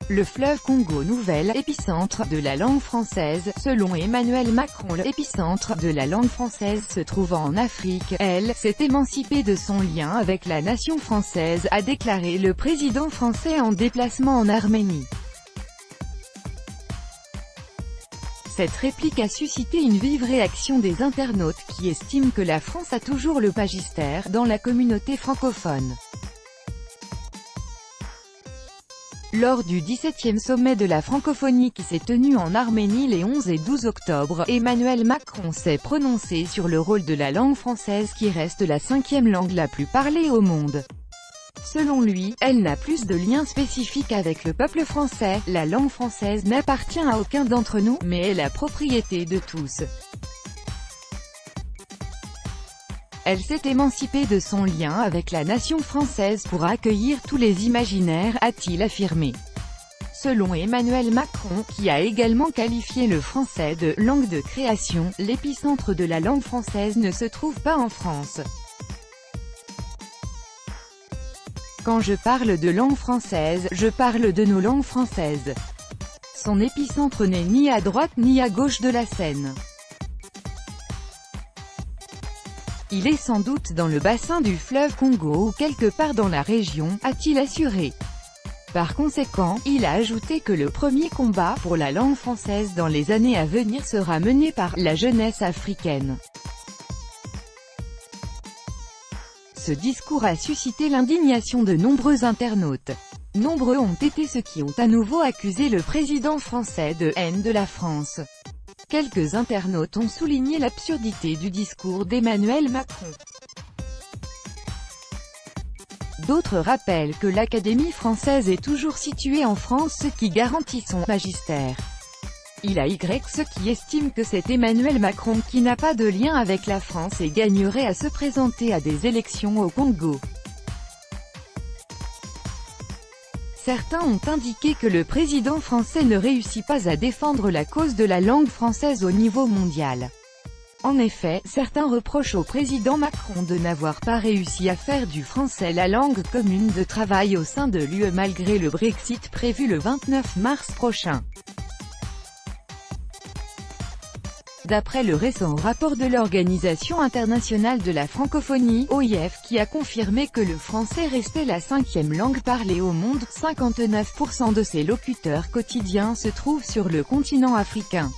Le fleuve Congo, nouvel épicentre de la langue française. Selon Emmanuel Macron, l'épicentre de la langue française se trouvant en Afrique, elle s'est émancipée de son lien avec la nation française, a déclaré le président français en déplacement en Arménie. Cette réplique a suscité une vive réaction des internautes qui estiment que la France a toujours le magister dans la communauté francophone. Lors du 17e sommet de la francophonie qui s'est tenu en Arménie les 11 et 12 octobre, Emmanuel Macron s'est prononcé sur le rôle de la langue française qui reste la 5e langue la plus parlée au monde. Selon lui, elle n'a plus de lien spécifique avec le peuple français, la langue française n'appartient à aucun d'entre nous, mais est la propriété de tous. Elle s'est émancipée de son lien avec la nation française pour accueillir tous les imaginaires, a-t-il affirmé. Selon Emmanuel Macron, qui a également qualifié le français de « langue de création », l'épicentre de la langue française ne se trouve pas en France. Quand je parle de langue française, je parle de nos langues françaises. Son épicentre n'est ni à droite ni à gauche de la Seine. Il est sans doute dans le bassin du fleuve Congo ou quelque part dans la région, a-t-il assuré. Par conséquent, il a ajouté que le premier combat pour la langue française dans les années à venir sera mené par la jeunesse africaine. Ce discours a suscité l'indignation de nombreux internautes. Nombreux ont été ceux qui ont à nouveau accusé le président français de haine de la France. Quelques internautes ont souligné l'absurdité du discours d'Emmanuel Macron. D'autres rappellent que l'Académie française est toujours située en France, ce qui garantit son magistère. Il a ceux qui estiment que c'est Emmanuel Macron qui n'a pas de lien avec la France et gagnerait à se présenter à des élections au Congo. Certains ont indiqué que le président français ne réussit pas à défendre la cause de la langue française au niveau mondial. En effet, certains reprochent au président Macron de n'avoir pas réussi à faire du français la langue commune de travail au sein de l'UE malgré le Brexit prévu le 29 mars prochain. D'après le récent rapport de l'Organisation internationale de la francophonie, OIF, qui a confirmé que le français restait la 5e langue parlée au monde, 59% de ses locuteurs quotidiens se trouvent sur le continent africain.